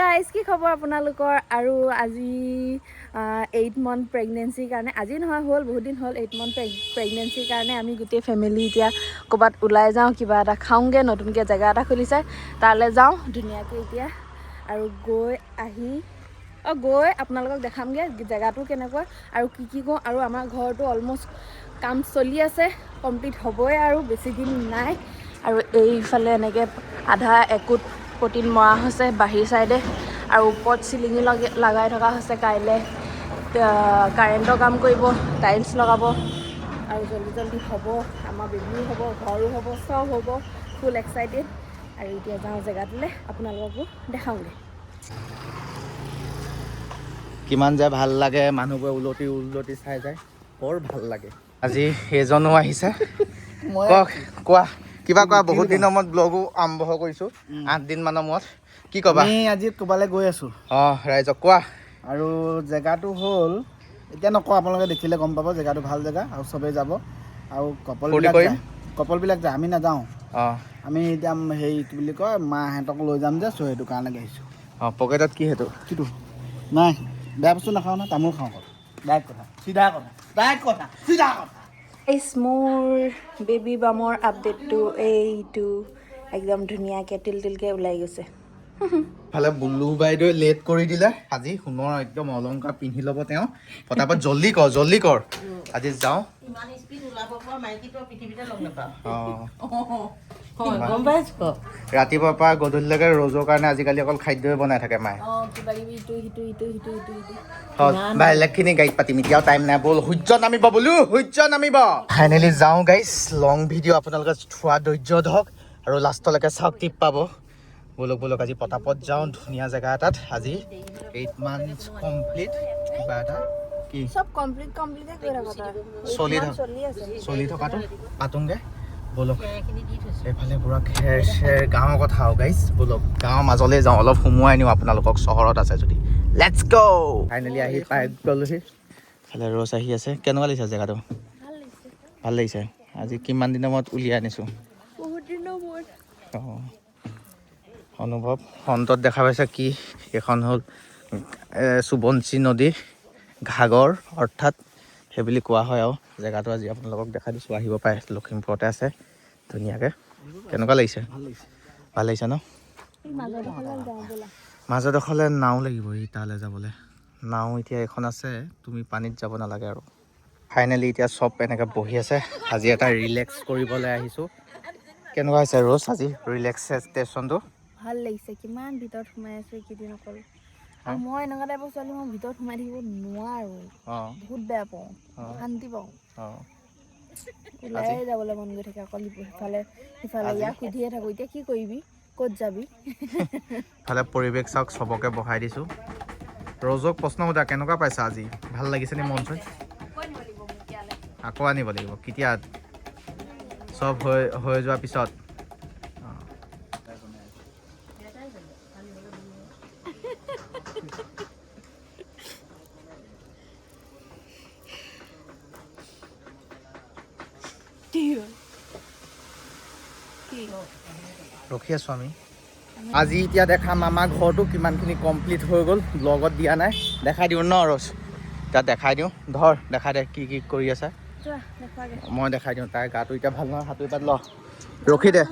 Guys কি খবৰ আপোনালোকৰ আৰু আজি 8 month প্ৰেগনেঞ্চিৰ কাৰণে আজি নহয় হ'ল বহুত দিন হ'ল 8 month প্ৰেগনেঞ্চিৰ কাৰণে আমি গোটেই ফেমিলি এতিয়া ক'ৰবাত ওলাই যাওঁ কিবা এটা খাওঁগৈ নতুনকৈ জেগা এটা খুলিছে তালৈ যাওঁ ধুনীয়াকৈ এতিয়া আৰু গৈ আপোনালোকক দেখামগৈ জেগাটো কেনেকুৱা আৰু কি কওঁ আৰু আমাৰ ঘৰটো অলম'ষ্ট কাম চলি আছে কমপ্লিট হ'বই আৰু বেছি দিন নাই আৰু এইফালে এনেকৈ আধা একোট প্ৰটিন মৰা হৈছে বাহিৰ চাইডে আৰু ওপৰত চিলিঙি লগাই থকা হৈছে কাইলৈ কাৰেণ্টৰ কাম কৰিব টাইলছ লগাব আৰু জল্দি হ'ব আমাৰ বেবিও হ'ব ঘৰো হ'ব চব হ'ব ফুল এক্সাইটেড আৰু এতিয়া যাওঁ জেগাটোলৈ আপোনালোককো দেখাওঁগৈ কিমান যে ভাল লাগে মানুহবোৰে উলটি চাই যায় বৰ ভাল লাগে আজি এজনো আহিছে কোৱা কিবা কোৱা বহুত দিনৰ মূৰত ব্লগো আৰম্ভ কৰিছোঁ 8 দিনমানৰ মূৰত কি ক'বা আমি আজি ক'বালৈ গৈ আছোঁ ৰাইজক কোৱা আৰু জেগাটো হ'ল এতিয়া নকওঁ আপোনালোকে দেখিলে গম পাব জেগাটো ভাল জেগা আৰু চবেই যাব আৰু কপলবিলাক যায় আমি নাযাওঁ আমি এতিয়া হেৰি কি বুলি কয় মাহঁতক লৈ যাম যে চ' সেইটো কাৰণে আহিছোঁ পকেটত কি সেইটো কিটো নাই বেয়া বস্তু নাখাওঁ নহয় তামোল খাওঁ চিধা কথা মোৰ বেবী বামৰ আপডেটটো এইটো একদম ধুনীয়াকৈ তিলকৈ ওলাই গৈছে ফালে বুলু বাইদেৱে লেট কৰি দিলে আজি সোণৰ একদম অলংকাৰ পিন্ধি ল'ব তেওঁ পটাপট জল্দি কৰ আজি যাওঁ ৰাতিপুৱাৰ পৰা গধূলিলৈকে ৰ'জৰ কাৰণে আজিকালি অকল খাদ্যই বনাই থাকে মায়ে বেলেগখিনি গাড়ীত পাতিম এতিয়াও টাইম নাই ব'ল সূৰ্য নামিব ফাইনেলি যাওঁ গাইছ লং ভিডিঅ' আপোনালোকে থোৱা ধৈৰ্য ধৰক আৰু লাষ্টলৈকে চাওক টিপ পাব ব'লক আজি পটাপট যাওঁ ধুনীয়া জেগা এটাত আজি 8 months কমপ্লিট কিবা এটা কি সব কমপ্লিট চলি থকাটো পাতোংগে ব'লক এইফালে পুৰা খেৰ গাঁৱৰ কথা আৰু গাইছ ব'লক গাঁৱৰ মাজলৈ যাওঁ অলপ সোমোৱাই নিওঁ আপোনালোকক চহৰত আছে যদি লেটছ গ' ফাইনেলি আহি পাই গ'লোহি এইফালে ৰ'জ আহি আছে কেনেকুৱা লাগিছে জেগাটো ভাল লাগিছে আজি কিমান দিনৰ মূৰত উলিয়াই আনিছোঁ বহুত দিনৰ মূৰত অনুভৱ ফ্ৰণ্টত দেখা পাইছে কি এইখন হ'ল সোৱণশিৰি নদী ঘাগৰ অৰ্থাৎ সেইবুলি কোৱা হয় আৰু জেগাটো আজি আপোনালোকক দেখাই দিছোঁ আহিব পাৰে লখিমপুৰতে আছে ধুনীয়াকৈ কেনেকুৱা লাগিছে ভাল লাগিছে ন মাজৰডোখৰলৈ নাও লাগিব তালৈ যাবলৈ নাও এতিয়া এখন আছে তুমি পানীত যাব নালাগে আৰু ফাইনেলি এতিয়া চব এনেকৈ বহি আছে আজি এটা ৰিলেক্স কৰিবলৈ আহিছোঁ কেনেকুৱা হৈছে ৰ'জ আজি ৰিলেক্সেশ্যনটো ভাল লাগিছে কিমান ভিতৰত সোমাই আছো এইকেইদিন অকল আৰু মই এনেকুৱা টাইপৰ ছোৱালী মই ভিতৰত সোমাই থাকিব নোৱাৰো বহুত বেয়া পাওঁ শান্তি পাওঁ ওলাই যাবলৈ মন গৈ থাকে অকল সিফালে ইয়াক সুধিয়ে থাকো এতিয়া কি কৰিবি ক'ত যাবি ফালে পৰিৱেশ চাওক চবকে বহাই দিছোঁ ৰ'জক প্ৰশ্ন সোধা কেনেকুৱা পাইছা আজি ভাল লাগিছে নে মন চন আকৌ আনিব লাগিব কেতিয়া চব হৈ যোৱাৰ পিছত ৰখি আছোঁ আমি আজি এতিয়া দেখাম আমাৰ ঘৰটো কিমানখিনি কমপ্লিট হৈ গ'ল ব্লগত দিয়া নাই দেখাই দিওঁ ন ৰ'জ এতিয়া দেখাই দিওঁ দেখাই দে কি কৰি আছে মই দেখাই দিওঁ তাইৰ গাটো এতিয়া ভাল নহয় হাতুৰি পাত ল ৰখি দে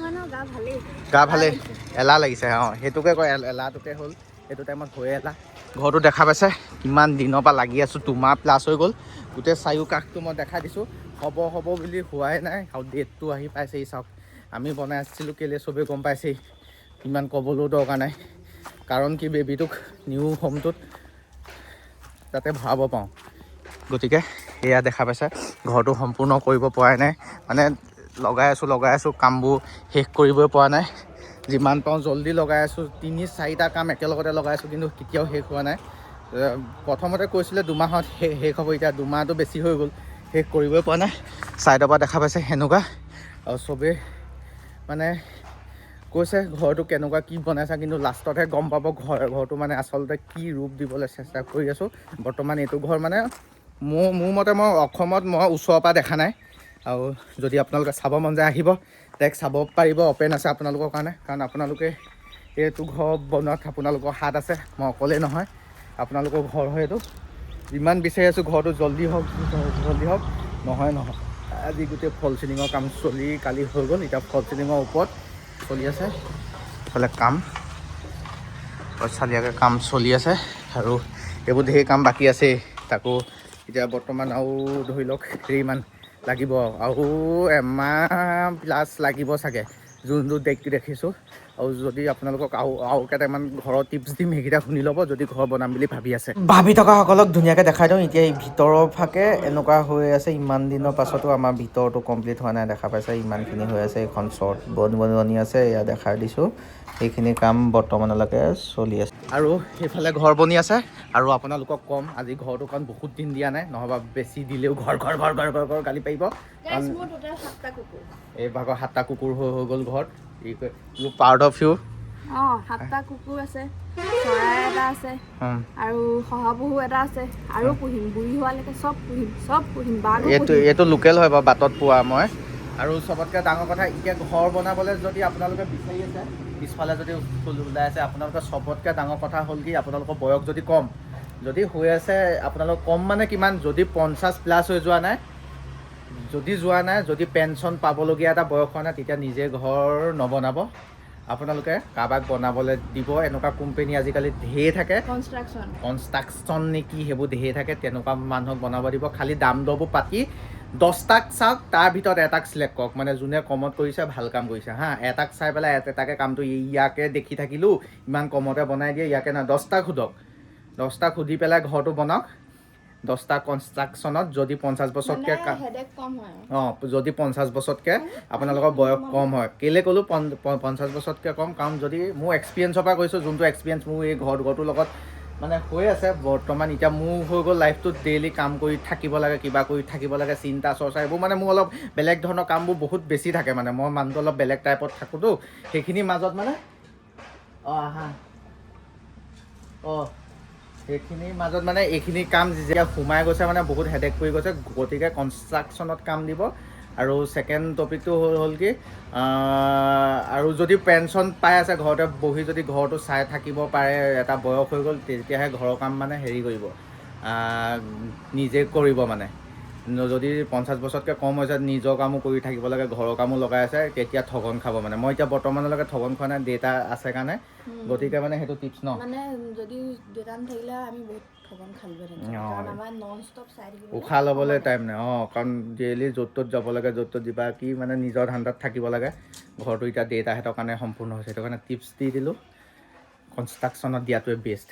গা ভালেই এলাহ লাগিছে সেইটোকে কয় এলাহটোকে হ'ল সেইটো টাইমত হৈয়ে এলাহ ঘৰটো দেখা পাইছে কিমান দিনৰ পৰা লাগি আছোঁ 2 মাহ প্লাছ হৈ গ'ল গোটেই চাৰিওকাষটো মই দেখাই দিছোঁ হ'ব বুলি হোৱাই নাই আৰু ডেটটো আহি পাইছেহি চাওক আমি বনাই আছিলোঁ কেলৈ চবেই গম পাইছেই ইমান ক'বলৈও দৰকাৰ নাই কাৰণ কি বেবীটোক নিউ হোমটোত যাতে ভৰাব পাওঁ গতিকে এয়া দেখা পাইছে ঘৰটো সম্পূৰ্ণ কৰিব পৰা নাই মানে লগাই আছোঁ কামবোৰ শেষ কৰিবই পৰা নাই যিমান পাওঁ জল্দি লগাই আছোঁ 3-4টা কাম একেলগতে লগাই আছোঁ কিন্তু কেতিয়াও শেষ হোৱা নাই প্ৰথমতে কৈছিলে 2 মাহত শেষ হ'ব এতিয়া 2 মাহটো বেছি হৈ গ'ল শেষ কৰিবই পৰা নাই ছাইডৰ পৰা দেখা পাইছে সেনেকুৱা আৰু চবেই মানে কৈছে ঘৰটো কেনেকুৱা কি বনাইছা কিন্তু লাষ্টতহে গম পাব ঘৰটো মানে আচলতে কি ৰূপ দিবলৈ চেষ্টা কৰি আছোঁ বৰ্তমান এইটো ঘৰ মানে মোৰ মতে মই অসমত ওচৰৰ পৰা দেখা নাই আৰু যদি আপোনালোকে চাব মন যায় আহিব ডাইৰেক্ট চাব পাৰিব অপেন আছে আপোনালোকৰ কাৰণে কাৰণ আপোনালোকে এইটো ঘৰ বনোৱাত আপোনালোকৰ হাত আছে, মই অকলেই নহয়, আপোনালোকৰ ঘৰ হয় এইটো। যিমান বিচাৰি আছোঁ ঘৰটো জল্দি হওক নহয় আজি গোটেই ফল চিলিঙৰ কাম কালি হৈ গ'ল। এতিয়া ফল চিলিঙৰ ওপৰত চলি আছে এইফালে কাম, চালিয়াকৈ কাম চলি আছে আৰু এইবোৰ ঢেৰ কাম বাকী আছেই। তাকো এতিয়া বৰ্তমান আৰু ধৰি লওক হেৰিমান লাগিব, আৰু এমাহ প্লাছ লাগিব চাগে যোনটো দেখিছোঁ। আৰু যদি আপোনালোকক আৰু কেইটামান ঘৰৰ টিপছ দিম, সেইকেইটা শুনি ল'ব যদি ঘৰ বনাম বুলি ভাবি আছে। ভাবি থকাসকলক ধুনীয়াকৈ দেখাই দিওঁ। এতিয়া এই ভিতৰৰ ফাকে এনেকুৱা হৈ আছে, ইমান দিনৰ পাছতো আমাৰ ভিতৰটো কমপ্লিট হোৱা নাই। দেখা পাইছে ইমানখিনি হৈ আছে, এইখন শ্বৰ্ট বনি আছে, এয়া দেখাই দিছোঁ। এইখিনি কাম বৰ্তমানলৈকে চলি আছে আৰু সেইফালে ঘৰ বনি আছে। আৰু আপোনালোকক ক'ম আজি ঘৰটো কাৰণ বহুত দিন দিয়া নাই, নহ'বা বেছি দিলেও ঘৰ গালি পাৰিব। এই ভাগৰ 7টা কুকুৰ হৈ গ'ল ঘৰত। You part of you. 7টা কুকুৰ আছে, চৰাই এটা আছে আৰু শহাপহু এটা আছে, আৰু পুহিম বুঢ়ী হোৱালৈকে চব পুহিম। এইটো লোকেল হয় বাৰু, বাটত পোৱা মই। আৰু চবতকৈ ডাঙৰ কথা, এতিয়া ঘৰ বনাবলৈ যদি আপোনালোকে বিচাৰি আছে, পিছফালে যদি ওলাই আছে, আপোনালোকৰ চবতকৈ ডাঙৰ কথা হ'ল কি, আপোনালোকৰ বয়স যদি কম যদি হৈ আছে, আপোনালোক কম মানে কিমান, যদি 50+ হৈ যোৱা নাই, যদি পেঞ্চন পাবলগীয়া এটা বয়স হোৱা নাই, তেতিয়া নিজে ঘৰ নবনাব। আপোনালোকে কাৰোবাক বনাবলৈ দিব। এনেকুৱা কোম্পানী আজিকালি ঢেৰ থাকে, কনষ্ট্ৰাকশ্যন নেকি সেইবোৰ ঢেৰ থাকে, তেনেকুৱা মানুহক বনাব দিব। খালি দাম দৰবোৰ পাতি 10টাক চাওক, তাৰ ভিতৰত এটাক চিলেক্ট কৰক। মানে যোনে কমত কৰিছে ভাল কাম কৰিছে এটাক চাই পেলাই এটাকে কামটো ইয়াকে দেখি থাকিলোঁ ইমান কমতে বনাই দিয়ে, ইয়াকে না 10টাক সোধক, 10টাক সুধি পেলাই ঘৰটো বনাওক। 10টা কনষ্ট্ৰাকশ্যনত যদি 50 বছৰতকৈ যদি 50 বছৰতকৈ আপোনালোকৰ বয়স কম হয়, কেলৈ ক'লোঁ 50 বছৰতকৈ কম, কাৰণ যদি মোৰ এক্সপিৰিয়েঞ্চৰ পৰা কৈছোঁ, যোনটো এক্সপিৰিয়েঞ্চ মোৰ এই ঘৰটোৰ লগত মানে হৈ আছে বৰ্তমান। এতিয়া মোৰ হৈ গ'ল লাইফটোত ডেইলি কাম কৰি থাকিব লাগে, কিবা কৰি থাকিব লাগে, চিন্তা চৰ্চা এইবোৰ মানে মোৰ অলপ বেলেগ ধৰণৰ কামবোৰ বহুত বেছি থাকে। মানে মই মানুহটো অলপ বেলেগ টাইপত থাকোঁতো, সেইখিনিৰ মাজত মানে সেইখিনিৰ মাজত মানে এইখিনি কাম যেতিয়া সোমাই গৈছে মানে বহুত হেডেক পৰি গৈছে। গতিকে কনষ্ট্ৰাকশ্যনত কাম দিব। আৰু ছেকেণ্ড টপিকটো হ'ল কি, আৰু যদি পেঞ্চন পাই আছে, ঘৰতে বহি যদি ঘৰটো চাই থাকিব পাৰে, এটা বয়স হৈ গ'ল, তেতিয়াহে ঘৰৰ কাম মানে হেৰি কৰিব, নিজে কৰিব। মানে যদি 50 বছৰতকৈ কম হৈছে, নিজৰ কামো কৰি থাকিব লাগে, ঘৰৰ কামো লগাই আছে, তেতিয়া ঠগন খাব। মানে মই এতিয়া বৰ্তমানলৈকে ঠগন খোৱা নাই, দেউতা আছে কাৰণে। গতিকে মানে সেইটো টিপছ মানে যদি দেউতা নাথাকিলে আমি বহুত ঠগন খালোঁহেঁতেন, কাৰণ আমাৰ নন ষ্টপ চাই থাকিব, উশাহ ল'বলৈ টাইম নাই। কাৰণ ডেইলি য'ত ত'ত যাব লাগে, য'ত ত'ত যিবা কি মানে নিজৰ ধান্দাত থাকিব লাগে। ঘৰটো এতিয়া দেউতাহঁতৰ কাৰণে সম্পূৰ্ণ হৈছে, সেইটো কাৰণে টিপছ দি দিলোঁ, কনষ্ট্ৰাকশ্যনত দিয়াটোৱে বেষ্ট।